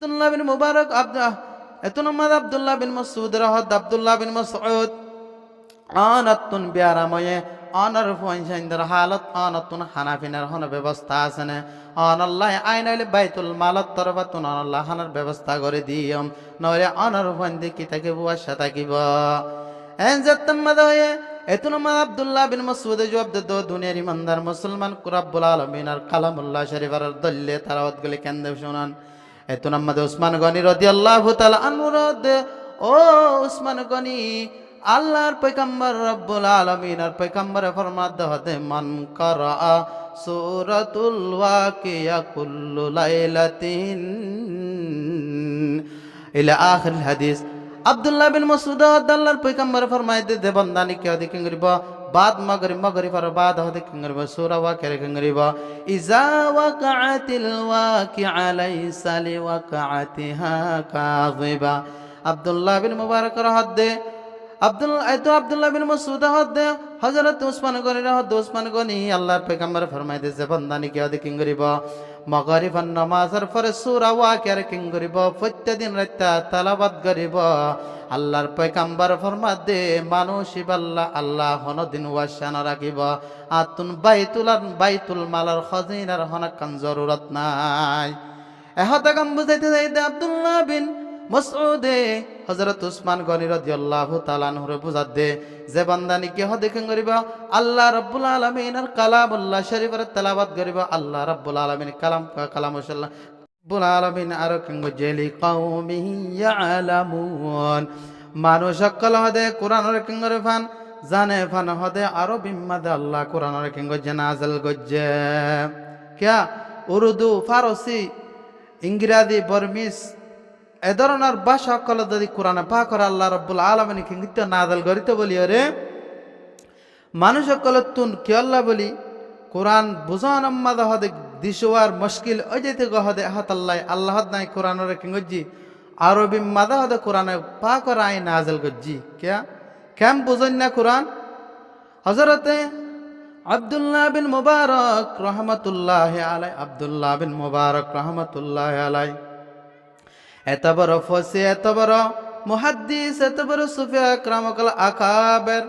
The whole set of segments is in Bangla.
আব্দুল্লাহ বিন মুবারক এতুন আব্দুল্লাহ বিন মাসউদ রহদ আব্দুল্লাহ বিন মাসউদ আনাতুন বিয়ারাময়ে অনার ফুয়াইসাইন্দার হালত অনাতুন হানাফিনার হন ব্যবস্থা আছে না অনাল্লাহ আইনাইলে বাইতুল মালত তরবাতুন অনাল্লাহ হানার ব্যবস্থা করে দিয়ম নইলে অনার ফুয়াইন্দে কি তাকে বুয়াশা থাকিব এন জাত্তাম্মাদ হয়ে এতুন আব্দুল্লাহ বিন মাসউদ জবাব দে দুনিয়ার ইমানদার মুসলমান কুরাব্বুল আলামিন আর কালামুল্লাহ শরীফের দল্লে তারাওয়াত গুলি কেন্দ্রে শুনান এতুন উসমান গনি রাদিয়াল্লাহু তাআলা আনহু ও উসমান গনি আল্লাহর পয়গম্বর রব্বুল আলামিন আর পয়গম্বরে ফরমাত হতে মান করা সূরাতুল ওয়াকিয়া কুল্লু লাইলাতিন ইলা আখির হাদিস আব্দুল্লাহ বিন মাসউদ আল্লাহর পয়গম্বর ফরমাইতে দে বান্দানি কে দেখেন গরিব বাদ মগরিব বাদ হতে কিংগরিব সূরা ওয়াকিয়া কিংগরিব ইজা ওয়াকাআতিল ওয়াকিআ লাইসা লিওয়াকাআতিহা কাযিবা আব্দুল্লাহ বিন মুবারক রহদে আব্দুল্লাহ বিন মাসউদ হদে হযরত উসমান গনি উসমান গনি আল্লাহর পয়গম্বর ফরমাইতেছে বান্দানি কে কিং করিব মাগরিবান নামাজের পরে সূরা ওয়াকিয়ার কিং করিব প্রত্যেকদিন রাতে তেলাওয়াত করিব আল্লাহর পয়গম্বর ফরমাতে মানুষ ইবাল্লাহ আল্লাহ হনদিন ওয়াশানা রাখিব আতুন বাইতুল মালার খাজিনার হনাকান জরুরত নাই এহতা কাম বুঝাইতে যাইতে আব্দুল্লাহ বিন মাসউদে হযরত উসমান গনি রাদিয়াল্লাহু তাআলা আনহুরে বুঝাত দে যে বান্দানি কি হদে কেন করিবা আল্লাহ রাব্বুল আলামিনের কালামুল্লাহ শরীফের তেলাওয়াত করিবা আল্লাহ রাব্বুল আলামিন কালামুল্লাহ রাব্বুল আলামিন আর কেন জেলি কওমি ইয়ালামুন মানুষ সকল হদে কোরআনের কেন ফান জানে ফান হদে আরো বিম্মাদে আল্লাহ কোরআনের কেন নাযিল গজ্জে কিয়া উর্দু ফারসি ইংরেজি বর্মিস এ ধরনের ভাষা সকল যদি কোরআনে পাক করে আল্লাহ রাব্বুল আলামিন কিন্তু নাযিল করিতে বলি রে মানুষ সকল তুন কি আল্লাহ বলি কোরআন বুঝান আম্মাদ হদে দিশওয়ার মুশকিল ওই যেতে গহদে হাত আল্লাহ নাই কোরআনের কিংজি আরবি মাদা হদে কোরআনে পাক করে আই নাযিল গজ্জি কেম বুঝন না কোরআন হযরতে আব্দুল্লাহ বিন মুবারক রাহমাতুল্লাহি আলাইহি আব্দুল্লাহ বিন মুবারক রাহমাতুল্লাহি আলাইহি এত বড় ফসি এত বড় মুহাদ্দিস এত বড় সুফিয়া আকরামুল আকাবের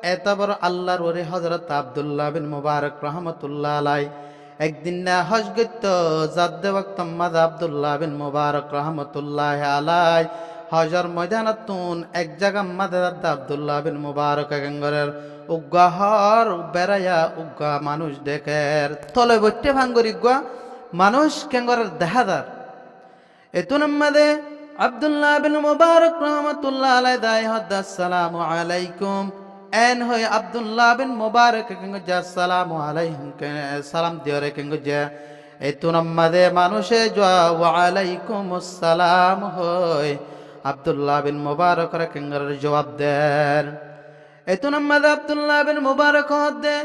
এত বড় আল্লাহর ওলি হযরত আব্দুল্লাহ বিন মুবারক রাহমাতুল্লাহ আলাইহি একদিন না হজ গত জাদ্দে ওয়াক্ত মাদ আব্দুল্লাহ বিন মুবারক রাহমাতুল্লাহ আলাইহি হজর ময়দানাতুন এক জায়গা মাদ আব্দুল্লাহ বিন মুবারক গঙ্গরের উগ্গাহর বেড়ায়া উগ্গা মানুষ দেখের তলে বইতে ভাঙ্গরি গুয়া মানুষ কেঙ্গরের দেহাদার এতুন মাদে আব্দুল্লাহ বিন মুবারক রাহমাতুল্লাহ আলাইহি দাই হদ আসসালামু আলাইকুম এন হই আব্দুল্লাহ বিন মুবারক কেঙ্গজা আসসালামু আলাইহিম কে সালাম দিওরে কেঙ্গজা এতুন মাদে মানুষে জোয়া ওয়া আলাইকুম আসসালাম হই আব্দুল্লাহ বিন মুবারক রে কেঙ্গরের জবাব দেন এতুন মাদে আব্দুল্লাহ বিন মুবারক হদে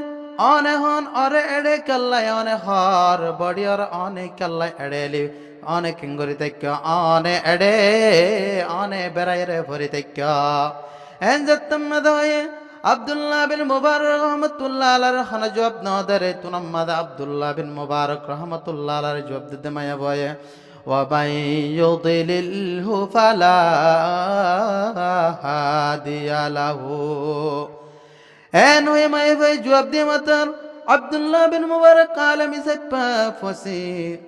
অনে হন অরে এড়ে কাল্লাই অনে হর বড়িয়র অনে কাল্লাই এড়েলি অনে কিঙ্গরি তেক্য অনে এড়ে অনে বেড়াইরে ভরি তেক্য এন জত্তম্মদ হয়ে আব্দুল্লাহ বিন মুবারক রহমাতুল্লাহ আলাইহি খানা জবাব না দরে তুনাম্মাদ আব্দুল্লাহ বিন মুবারক রহমাতুল্লাহ আলাইহি জবাব দিতে মায়া বয়ে ওয়া বাই ইউদিলিলহু ফালা হাদিয়া লাহু এন হয়ে মায়া বয়ে জবাব দিয়ে মাতার আব্দুল্লাহ বিন মুবারক আলামি সেপা ফসি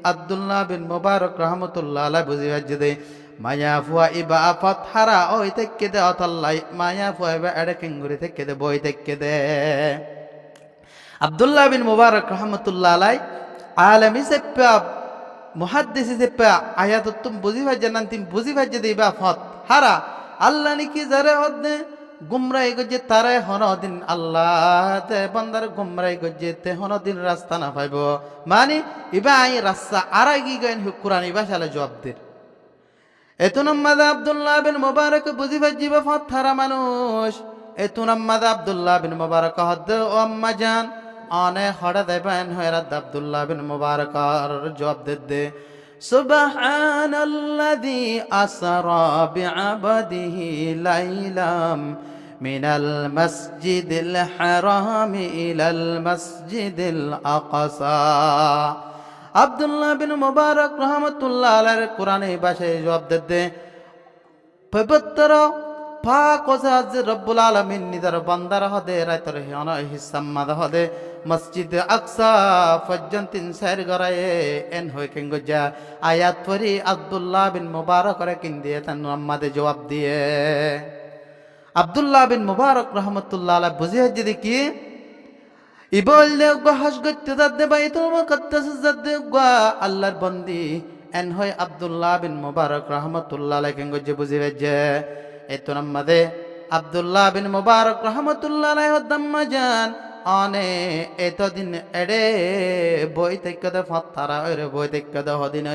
আব্দুল্লাহ বিন মুবারক রহমাতুল্লাহ আলাইহি বুঝি হাজদে মায়া ফুয়া ইবা ফাতহারা ওই তেকে দে অতাল্লাই মায়া ফুয়া ইবা এড়ে কিঙ্গুরি থেকে দে বই থেকে দে আব্দুল্লাহ বিন মুবারক রহমাতুল্লাহ আলাইহি আলামি সেপা মুহাদ্দিস সেপা আয়াত তুম বুঝি ভাজে নান তিম বুঝি ভাজে দিবা ফাতহারা আল্লাহ নিকি জারে হদে গুমরাই গজে তারে হনদিন আল্লাহ তে বান্দার গুমরাই গজে তে হনদিন রাস্তা না পাইব মানে ইবা আই রাস্তা আরাগি গেন কুরআন ইবা শালা জবাব দে এতুনাম্মাদ আব্দুল্লাহ বিন মুবারক বুঝি ভাজিবা ফাতহারা মানুষ এতুনাম্মাদ আব্দুল্লাহ বিন মুবারক হদ ও আম্মা জান আনে হড়া দেবেন হয়রাত আব্দুল্লাহ বিন মুবারক আর জবাব দে সুবহানাল্লাযী আসরা বিআবদিহি লাইলাম মিনাল মাসজিদিল হারামি ইলাল মাসজিদিল আকসা আব্দুল্লাহ বিন মুবারক রহমতুল্লাহ আলাইহির কোরআনে ভাষায় জবাব দে পবিত্র পাক ওজাজ রব্বুল আলামিন নিদার বান্দার হদে রাইতর হিয়ন হিসাম্মাদ হদে মসজিদ আকসা পর্যন্তিন সাইর গরায়ে এন হই কেঙ্গজা আয়াত পড়ি আব্দুল্লাহ বিন মুবারক রে কিন্দিয়ে তান আমাদে জবাব দিয়ে আব্দুল্লাহ বিন মুবারক রহমতুল্লাহ আলাইহি বুঝিয়ে যদি কি ইবল্লে গহাস গত্য দাদে বাইতুল মুকদ্দাস দাদে গা আল্লাহর বন্দি এন হই আব্দুল্লাহ বিন মুবারক রহমতুল্লাহ আলাইহি কেঙ্গজে বুঝিবে যে এতো নামাদে আব্দুল্লাহ বিন মুবারক রহমতুল্লাহ আলাইহি দাম্মা জান অনে এতদিন এড়ে বই তেকদে ফতারা ওরে বই তেকদে হদিন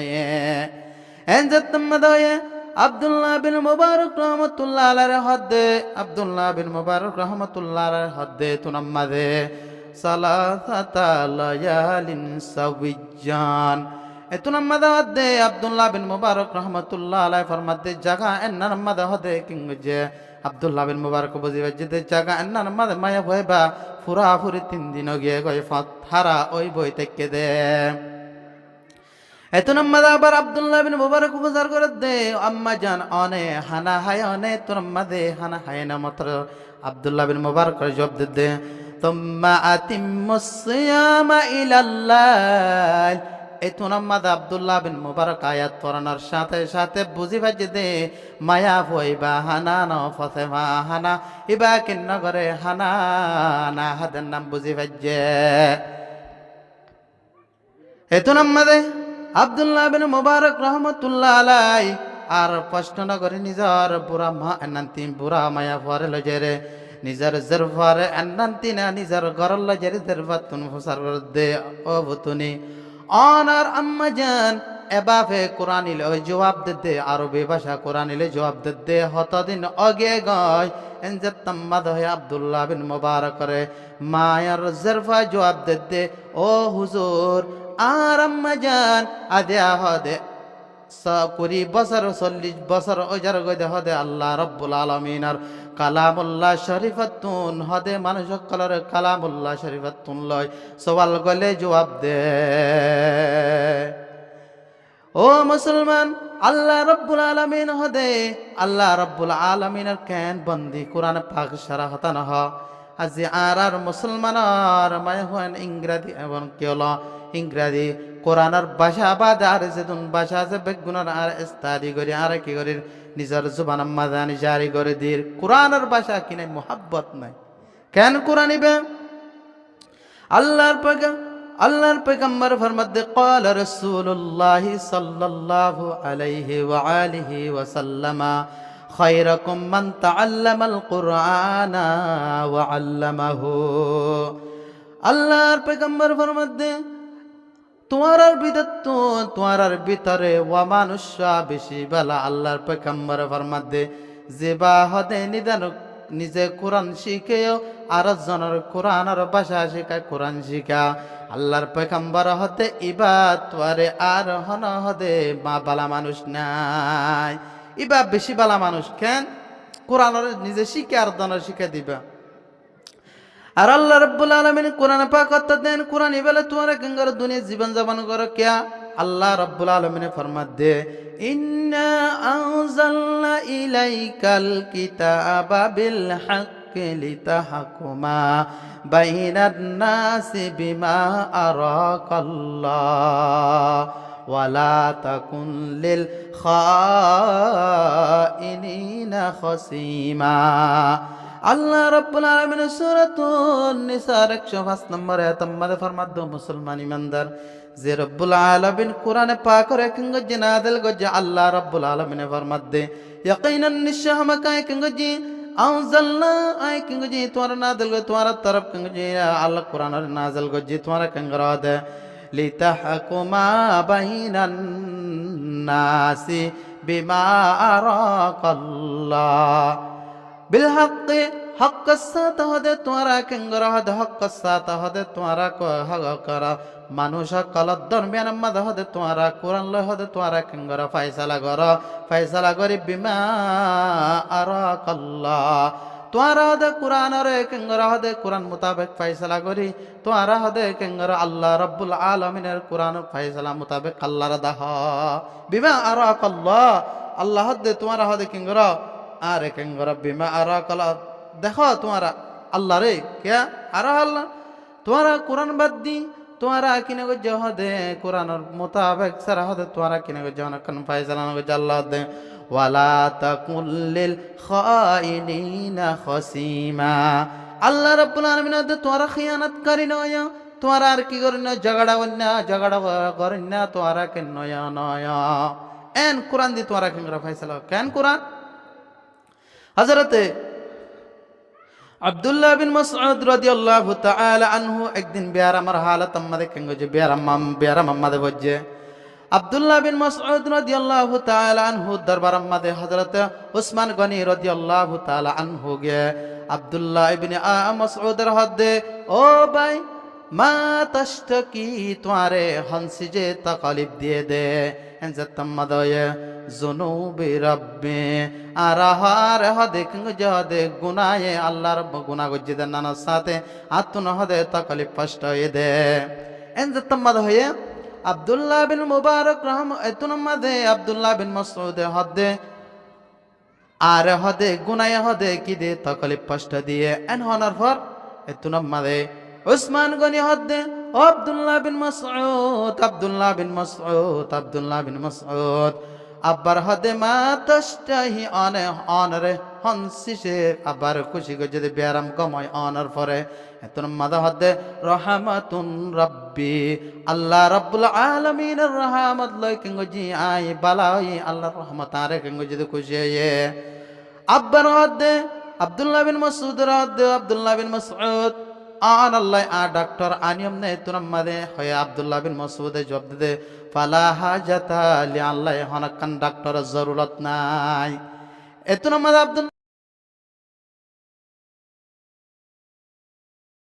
এন জতম্মদয়ে আব্দুল্লাহ বিন মুবারক রহমতুল্লাহ আলাইহি হদে আব্দুল্লাহ বিন মুবারক রহমতুল্লাহ আলাইহি হদে তুনাম্মাদে সালাসাতা লায়ালিন সাবিজান এতুনাম্মাদে হদে আব্দুল্লাহ বিন মুবারক রহমতুল্লাহ আলাইহি ফরমাতে জাগা এন্নাম্মাদে হদে কিংজে আব্দুল্লাহ বিন মুবারক বুঝিবে যে জাগা এন্নাম্মাদে মায়া ভয়বা ফুরা ফুরি 3 দিন গিয়ে গয় ফারা ওই বই থেকে দে এতুনাম্মাদে আবার আব্দুল্লাহ বিন মুবারক বুঝার করে দে আম্মা জান অনে হানা হায় অনে তুনাম্মাদে হানা হায় না মাত্র আব্দুল্লাহ বিন মুবারক জবাব দে তুম্মা আতিম্মুস সিয়ামা ইলাল্লাহ এতুনাম্মাদ আব্দুল্লাহ বিন মুবারক আয়াত পড়ানোর সাথে সাথে বুঝি ভাজে দে মায়া ভইবা হানা ন ফতেমা হানা ইবা কিন্ন করে হানা না হাদের নাম বুঝি ভাজে এতুনাম্মাদে আব্দুল্লাহ বিন মুবারক রহমতুল্লাহ আলাইহি আর প্রশ্ন ন করে নিজর বুড়া মা এনান্তি বুড়া মায়া ভরে লজেরে নিজর জরফার এনান্তি না নিজর গরল লজেরে জরফাতুন ফুসার দে ও বুতুনি অনার আম্মা জান এবাফে কোরআনিলে জবাব দে আরবি ভাষা কোরআনিলে জবাব দে হতদিন অগে গয় এনজাত্তাম্মাদ হয় আব্দুল্লাহ বিন মুবারক রে মায়ার জরফা জবাব দে ও হুজুর আর আম্মা জান আদিয়া হদে 20 বছর 40 বছর ওজার গদে হদে আল্লাহ রাব্বুল আলামিনের কালামুল্লাহ শরীফাতুন হদে মানুষ কলর কালামুল্লাহ শরীফাতুন লয় সওয়াল গলে জবাব দে ও মুসলমান আল্লাহ রাব্বুল আলামিন হদে আল্লাহ রাব্বুল আলামিনের কেন বন্দি কোরআন পাক সারা হতান হ আজি আর মুসলমানের মায় হন ইংরেজি এবং কেলা ইংরেজি কোরআনের ভাষা বাদ আর যেতুন ভাষা আছে বেগুনার আর ইস্তাদি করি আর কি করি নিজের জুবান মাদানি জারি করে দির কোরআনের ভাষা কিনে মোহাব্বত নাই কেন কোরআন ইবে আল্লাহর পয়গম্বর ফরমাতে قال رسول الله صلى الله عليه وآله وسلم خيركم من تعلم القرآن وعلمه আল্লাহর পয়গম্বর ফরমাতে তোমার ভিতরে ওয়া মানুষ্য বেশি বেলা আল্লাহর পয়গম্বর ফরমাতে যেবা হদে নিদান নিজে কোরআন শিখেও আর জনের কোরআনের ভাষা শিখায় কোরআন শিখা আল্লাহর পয়গম্বর হতে ইবা তোয়ারে আর হন হদে মা বালা মানুষ নাই ইবা বেশি বালা মানুষ কেন কোরআনের নিজে শিখে আর জনের শিখে দিবা আর আল্লাহ রাব্বুল আলামিন কোরআন পাক দেন কোরআন ইবেলে তোমারে গঙ্গার দুনিয়া জীবন যাপন করো কিয়া আল্লাহ রাব্বুল আলামিন ফরমাত দে ইন্না আনজালনা ইলাইকাল কিতাবা বিল হাক্কি লিতাহকুমা বাইনান নাসি বিমা আরাকাল্লাহ ওয়ালা তাকুন লিল খাইনিনা খসিমা আল্লাহ রাব্বুল আলামিন সূরাতুন নিসার 105 নম্বর আয়াতের মধ্যে ফরমাত মুসলমান ইমানদার যে রব্বুল আলামিন কোরআনে পাক রে কিংগজি নাযিল গজে আল্লাহ রাব্বুল আলামিন ফরমাত দে ইয়াকিনান নিশহামাকায় কিংগজি আনজালনা আই কিংগজি তোরা নাযিল গজে তোরা তরফ কিংগজি আল্লাহ কোরআন রে নাযিল গজে তোরা কিংগরা দে লিতাহকুমা বাইনান নাসি বিমা আরাকাল্লাহ বিল হাক্কি হক সাথ হদে তোরা কেঙ্গরা হদে হক সাথ হদে তোরা করা মানুষ কলদ দরমিয়ান মদ হদে তোরা কোরআন ল হদে তোরা কেঙ্গরা ফয়সালা করি বিমা আরাকাল্লাহ তোয়ারা হদে কোরআন রে কেঙ্গরা হদে কোরআন মোতাবেক ফাইসালা করি তোয়ারা হদে কেঙ্গরা আল্লাহ রব্বুল আলমিনের কোরআন ফাইসালা মোতাবেক আল্লাহর দাহ বিমা আরাকাল্লাহ আল্লাহ হদে তোমারা হদে কেঙ্গরা আরে কেঙ্গরা বিমা আরাকাল্লাহ দেখো তোমারা আল্লাহ রে কে আর আল্লাহ তোমারা কোরআন বাদ দি তোমারা কিনে গো হদে কোরআনের মোতাবেক সারা হদে তোমারা কিনে গো জহন কান ফাইসালা গো আল্লাহ হদে ওয়ালা তাকুল্লিল খাইনিনা খসিমা আল্লাহ রাব্বুল আলামিন তোরা খিয়ানতকারী নয় তোরা আর কি করেন না ঝগড়া করেন না তোরা কেন নয় নয় এন কোরআন দি তোরা কেন ফাইসালা কেন কোরআন হযরতে আব্দুল্লাহ বিন মাসউদ রাদিয়াল্লাহু তাআলা আনহু একদিন বিয়ার আমার হালত আমাদের কেন যে বিয়ার মাম্মাদে বজে আব্দুল্লাহ বিন মাসউদ রাদিয়াল্লাহু তাআলা আনহু দরবার আম্মাদে হযরত উসমান গনি রাদিয়াল্লাহু তাআলা আনহু গে আব্দুল্লাহ ইবনে মাসউদের হদে ও ভাই মা তাশতাকি তোমারে হনসি যে তাকালিব দিয়ে দে এনজাতাম্মাদয়ে জুনুবি রাব্বি আরাহার হদে কিং জদে গুনায়ে আল্লাহ রব গুনাহ গজ্জিদের নানা সাথে আতুন হদে তাকালিব কষ্ট দে এনজাতাম্মাদ হয়ে আব্দুল্লাহ বিন মুবারক এতুনমাদে আব্দুল্লাহ বিন মাসউদ হদে আর হদে গুনায়ে হদে কি দে তাকালিব কষ্ট দিয়ে এন হনার পর এতুনমাদে উসমান গনি হদে আব্দুল্লাহ বিন মাসউদ আব্বার হদে মা তাশতাহি অনরে হনসিসে আবার খুশি গো যদি ব্যারাম কময় অনার পরে এতন মাদা হদে রহমাতুন রাব্বি আল্লাহ রাব্বুল আলামিনের রহমত লয় কেঙ্গো জি আই বালাই আল্লাহর রহমত আরে কেঙ্গো যদি খুশি হয়ে আব্বার হদে আব্দুল্লাহ বিন মাসউদ আন আল্লাহ ডাক্তার আনিয়ম নে তুনাম মাদে হয় আব্দুল্লাহ বিন মাসউদে জবাব দে ফালা হাজাতা লি আল্লাহ হনাকান ডাক্তার জরুরত নাই এতুনাম মাদে আব্দুল